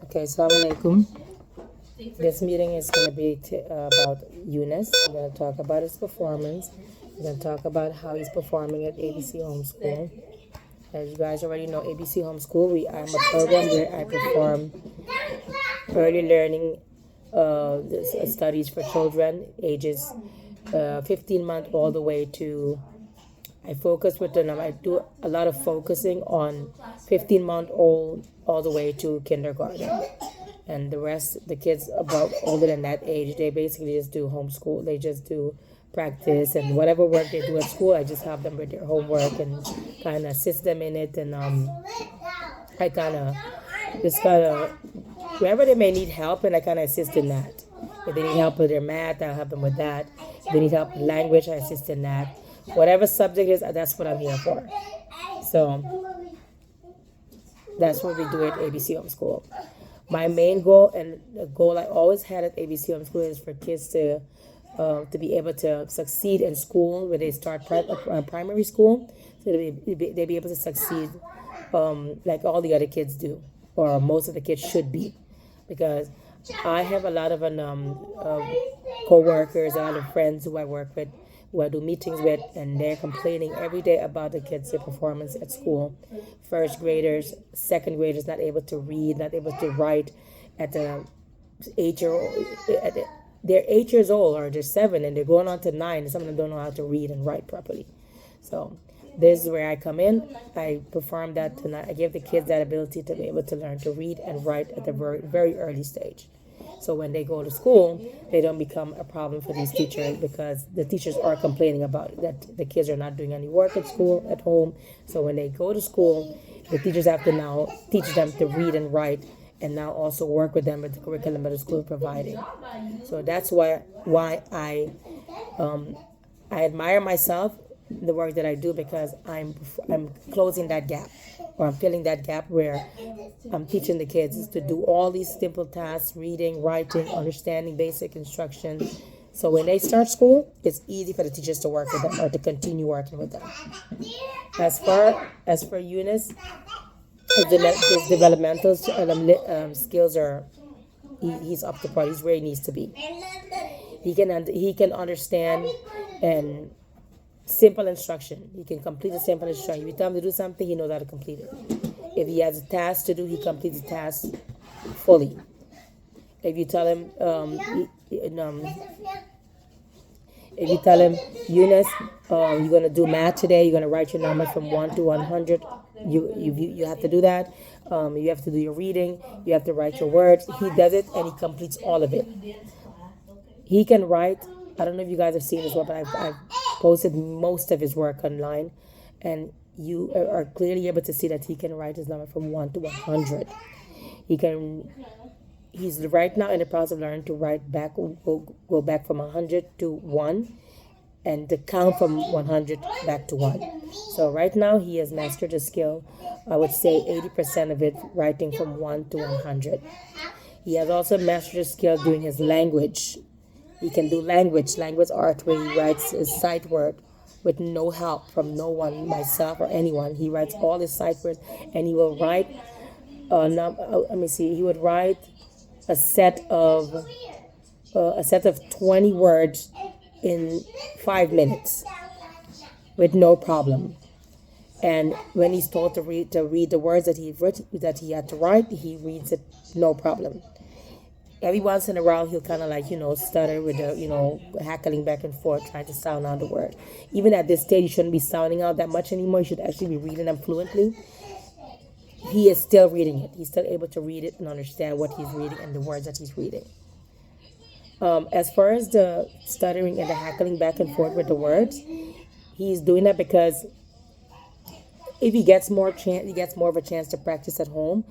Okay, Assalamu alaikum. This meeting is going to be about Yunus. We're going to talk about his performance. We're going to talk about how he's performing at ABC Homeschool. As you guys already know, ABC Homeschool, I'm a program where I perform early learning studies for children ages 15 months all the way to I focus with them. I do a lot of focusing on 15-month old all the way to kindergarten. And the rest, the kids about older than that age, they basically just do homeschool. They just do practice and whatever work they do at school, I just have them with their homework and kind of assist them in it. And I kind of, wherever they may need help, and I kind of assist in that. If they need help with their math, I'll help them with that. If they need help with language, I assist in that. Whatever subject is, that's what I'm here for. So that's what we do at ABC Homeschool. My main goal and the goal I always had at ABC Homeschool is for kids to be able to succeed in school when they start primary school, so they be able to succeed like all the other kids do, or most of the kids should be, because I have a lot of co-workers, a lot of friends who I work with, who I do meetings with, and they're complaining every day about the kids' performance at school. First graders, second graders not able to read, not able to write at the 8-year-old. They're 8 years old or they're 7 and they're going on to 9, and some of them don't know how to read and write properly. So this is where I come in. I perform that tonight. I give the kids that ability to be able to learn to read and write at the very, very early stage. So when they go to school, they don't become a problem for these teachers, because the teachers are complaining about it, that the kids are not doing any work at school, at home. So when they go to school, the teachers have to now teach them to read and write, and now also work with them with the curriculum that the school is providing. So that's why I admire myself, the work that I do, because I'm closing that gap, or I'm filling that gap where I'm teaching the kids to do all these simple tasks: reading, writing, understanding basic instructions. So when they start school, it's easy for the teachers to work with them or to continue working with them. As for Yunus, his developmental skills are he's up to par. He's where he needs to be. He can understand and simple instruction. He can complete a simple instruction. If you tell him to do something, he knows how to complete it. If he has a task to do, he completes the task fully. If you tell him, Yunus, you're gonna do math today. You're gonna write your numbers from 1 to 100. You have to do that. You have to do your reading. You have to write your words. He does it and he completes all of it. He can write. I don't know if you guys have seen this one, but I've posted most of his work online, and you are clearly able to see that he can write his number from 1 to 100. He's right now in the process of learning to write back, go back from 100 to 1, and to count from 100 back to 1. So right now he has mastered the skill. I would say 80% of it, writing from 1 to 100. He has also mastered the skill doing his language. He can do language art, where he writes his sight word with no help from no one, myself or anyone. He writes all his sight words, and he will write. He would write a set of 20 words in 5 minutes with no problem. And when he's told to read the words that he had to write, he reads it no problem. Every once in a while, he'll kind of stutter with the, hackling back and forth, trying to sound out the word. Even at this stage, you shouldn't be sounding out that much anymore. You should actually be reading them fluently. He is still reading it. He's still able to read it and understand what he's reading and the words that he's reading. As far as the stuttering and the hackling back and forth with the words, he's doing that because if he gets more of a chance to practice at home,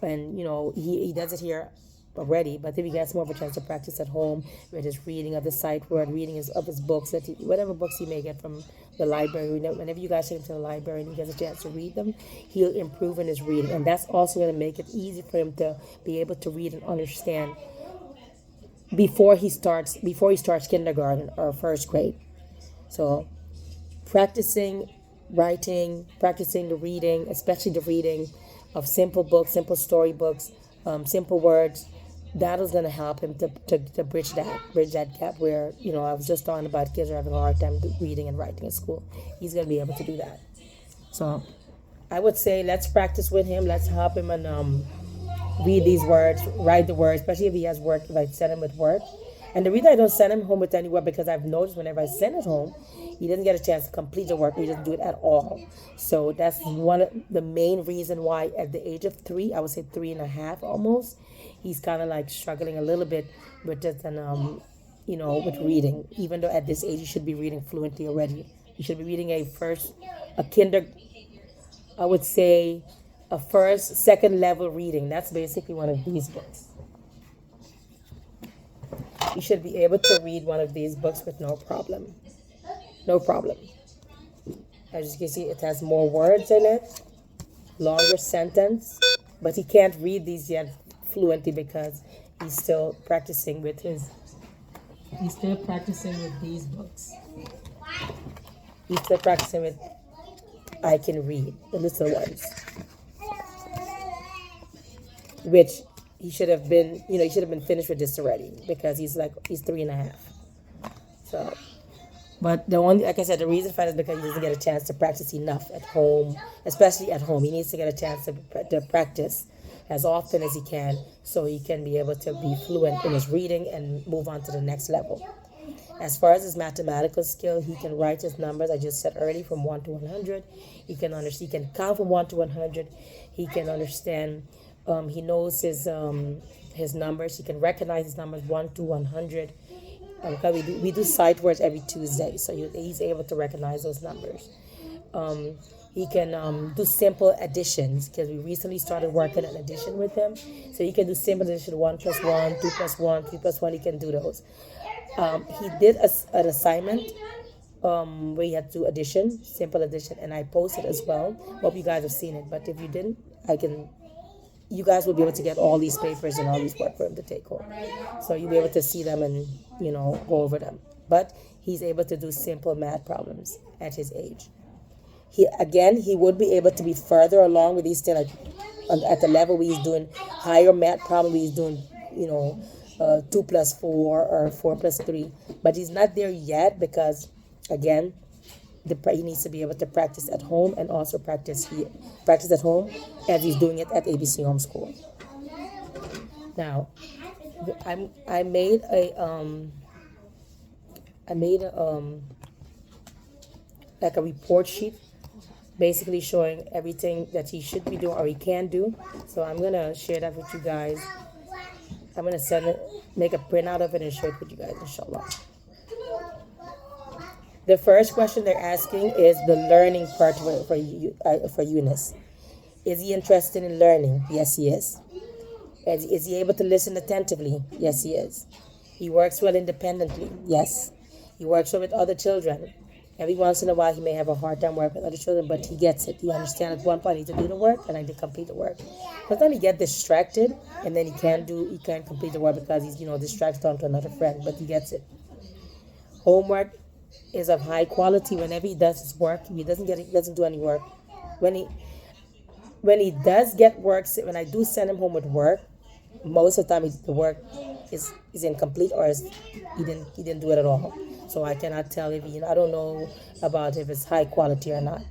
and he does it here already, but if he gets more of a chance to practice at home with his reading of the sight word, reading of his books, whatever books he may get from the library, whenever you guys take him to the library and he gets a chance to read them, he'll improve in his reading, and that's also going to make it easy for him to be able to read and understand before he starts kindergarten or first grade. So practicing writing, practicing the reading, especially the reading of simple books, simple story books, simple words. That is going to help him to bridge that gap where, I was just talking about kids are having a hard time reading and writing in school. He's going to be able to do that. So I would say let's practice with him. Let's help him and read these words, write the words, especially if he has work, if I send him with work. And the reason I don't send him home with any work, because I've noticed whenever I send it home, he doesn't get a chance to complete the work. He doesn't do it at all. So that's one of the main reason why at the age of 3, I would say 3.5 almost, he's kind of like struggling a little bit with just with reading. Even though at this age he should be reading fluently already. He should be reading I would say a first, second level reading. That's basically one of these books. You should be able to read one of these books with no problem. No problem. As you can see, it has more words in it, longer sentence, but he can't read these yet fluently because he's still practicing with these books. He's still practicing with I Can Read, the little ones. Which he should have been finished with this already because he's 3.5. So, but like I said, the reason for it is because he doesn't get a chance to practice enough at home, especially at home. He needs to get a chance to practice as often as he can so he can be able to be fluent in his reading and move on to the next level. As far as his mathematical skill, he can write his numbers, I just said early, from 1 to 100. He can count from 1 to 100. He can understand, he knows his numbers. He can recognize his numbers 1 to 100. Because we do sight words every Tuesday, so he's able to recognize those numbers. He can do simple additions because we recently started working on addition with him. So he can do simple addition, 1 plus 1, 2 plus 1, 3 plus 1. He can do those. He did an assignment where he had to do addition, simple addition, and I posted as well. Hope you guys have seen it, but if you didn't, you guys will be able to get all these papers and all these work for him to take home. So you'll be able to see them and, go over them. But he's able to do simple math problems at his age. He would be able to be further along with these still at the level where he's doing higher math problems. He's doing, 2 plus 4 or 4 plus 3. But he's not there yet because, again, he needs to be able to practice at home and also practice at home as he's doing it at ABC Homeschool. Now, I made a like a report sheet, basically showing everything that he should be doing or he can do. So I'm gonna share that with you guys. I'm gonna make a printout of it and show it with you guys, inshallah. The first question they're asking is the learning part for Yunus. Is he interested in learning? Yes, he is. Is he able to listen attentively? Yes, he is. He works well independently? Yes. He works well with other children. Every once in a while, he may have a hard time working with other children, but he gets it. He understands at one point I need to do the work and I need to complete the work. Sometimes he gets distracted and then he can't complete the work because he's distracted onto another friend, but he gets it. Homework is of high quality. Whenever he does his work, he doesn't do any work. When he does get work, when I do send him home with work, most of the time the work is incomplete or he didn't do it at all. So I cannot tell if I don't know about if it's high quality or not.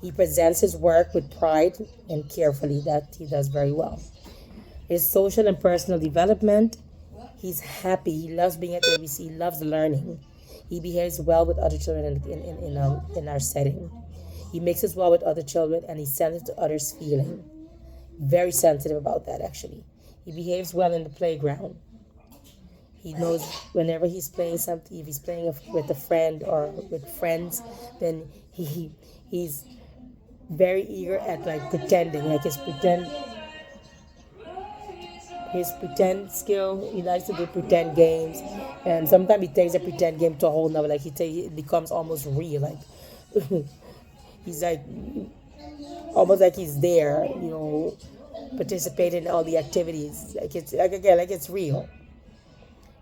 He presents his work with pride and carefully. That he does very well. His social and personal development, he's happy. He loves being at ABC. He loves learning. He behaves well with other children in our setting. He mixes well with other children and he's sensitive to others' feeling. Very sensitive about that, actually. He behaves well in the playground. He knows whenever he's playing something, if he's playing with a friend or with friends, then he's very eager at pretending, his pretend skill. He likes to do pretend games, and sometimes he takes a pretend game to a whole nother. It becomes almost real. He's almost like he's there, participating in all the activities. It's real.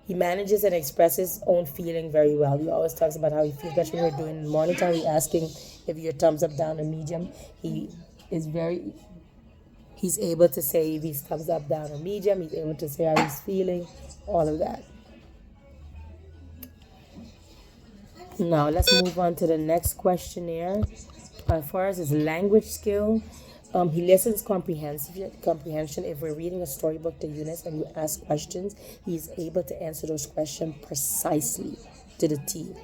He manages and expresses his own feeling very well. He always talks about how he feels, especially when we're doing in the morning time. We're asking if you're thumbs up, down, or medium. He He's able to say if he's thumbs up, down, or medium. He's able to say how he's feeling, all of that. Now let's move on to the next questionnaire. As far as his language skill, he listens comprehension. If we're reading a storybook to Yunus and you ask questions, he's able to answer those questions precisely to the T.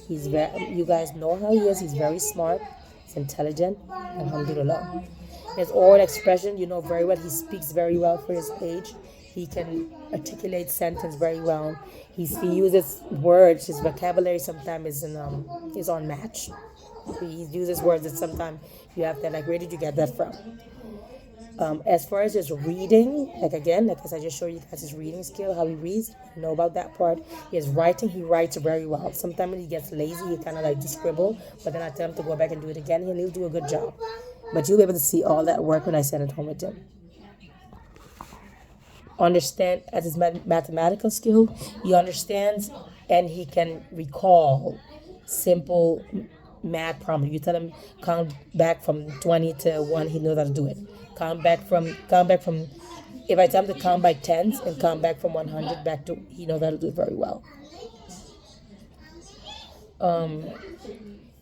You guys know how he is. He's very smart. He's intelligent. Alhamdulillah. His oral expression, you know very well. He speaks very well for his age. He can articulate sentence very well. He uses words. His vocabulary sometimes is unmatched. He uses words that sometimes you have to like, where did you get that from? As far as his reading, like as I just showed you guys his reading skill, how he reads, you know about that part. His writing, he writes very well. Sometimes when he gets lazy, he kind of like to scribble, but then I tell him to go back and do it again, and he'll do a good job. But you'll be able to see all that work when I send it home with him. Understand as his mathematical skill, he understands and he can recall simple math problem. You tell him count back from 20 to 1, he knows how to do it. Count back from if I tell him to count by tens and count back from 100 back to, he knows how to do it very well.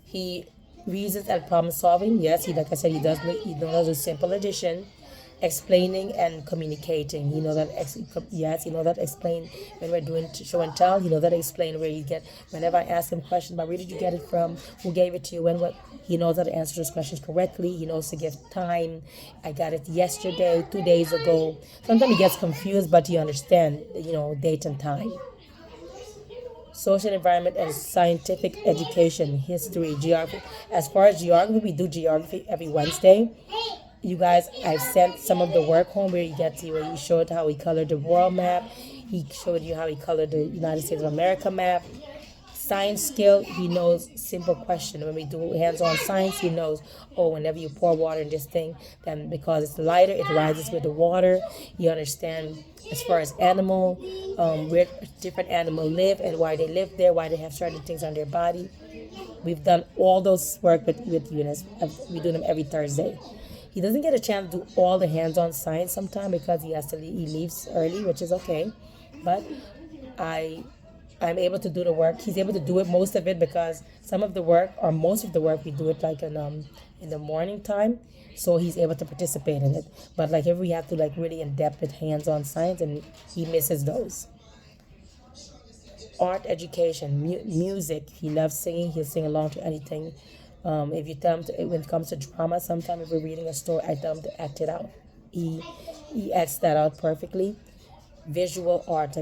He reasons at problem solving. Yes, like I said, he knows how to do simple addition, explaining and communicating. He knows that explain when we're doing show and tell. He knows that explain where you get. Whenever I ask him questions about where did you get it from, who gave it to you, and what, he knows how to answer those questions correctly. He knows to give time. I got it yesterday, 2 days ago. Sometimes he gets confused, but he understands, date and time. Social environment and scientific education, history, geography. As far as geography, we do geography every Wednesday. You guys, I've sent some of the work home where he showed how he colored the world map. He showed you how he colored the United States of America map. Science skill, he knows simple question. When we do hands-on science, he knows, whenever you pour water in this thing, then because it's lighter, it rises with the water. You understand as far as animal, where different animals live and why they live there, why they have certain things on their body. We've done all those work with Yunus. We do them every Thursday. He doesn't get a chance to do all the hands-on science sometimes because he leaves early, which is okay. But I'm able to do the work. He's able to do it, most of it, because some of the work or most of the work we do it like in the morning time. So he's able to participate in it. But like if we have to like really in depth with hands-on science, and he misses those. Art education, music. He loves singing. He'll sing along to anything. If you tell him when it comes to drama, sometimes if we're reading a story, I tell him to act it out. He acts that out perfectly. Visual art,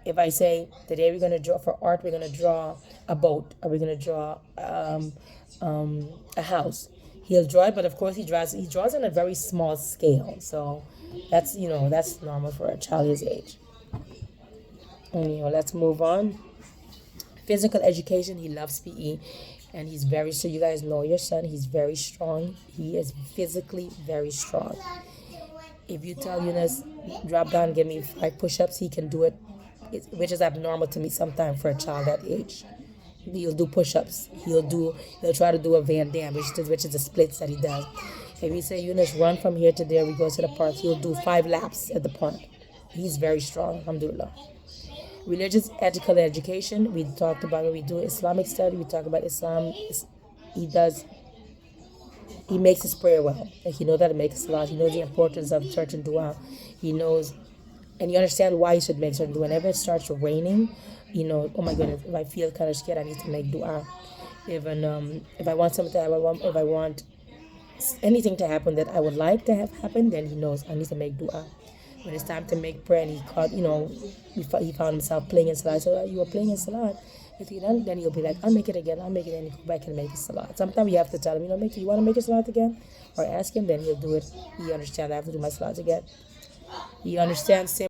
if I say today we're gonna draw for art, we're gonna draw a boat, or we're gonna draw a house. He'll draw it, but of course he draws on a very small scale. So that's normal for a child his age. And let's move on. Physical education, he loves PE. And he's so you guys know your son, he's very strong. He is physically very strong. If you tell Yunus, drop down, give me 5 push-ups, he can do it, which is abnormal to me sometimes for a child that age. He'll do push-ups. He'll try to do a Van Damme, which is the splits that he does. If you say, Yunus, run from here to there, we go to the park, he'll do 5 laps at the park. He's very strong, alhamdulillah. Religious ethical education, we talked about when we do Islamic study, we talk about Islam. He makes his prayer well. Like he knows how to make a salat. He knows the importance of certain dua. He knows, and you understand why he should make certain dua. Whenever it starts raining, oh my goodness, if I feel kind of scared, I need to make dua. If I want something, if I want anything to happen that I would like to have happen, then he knows I need to make dua. When it's time to make prayer, and he caught, he found himself playing in salat. So you were playing in salat. If he done, then he'll be like, I'll make it again, and he'll go back and make a salat. Sometimes you have to tell him, you want to make a salat again? Or ask him, then he'll do it. He understands I have to do my salat again. He understands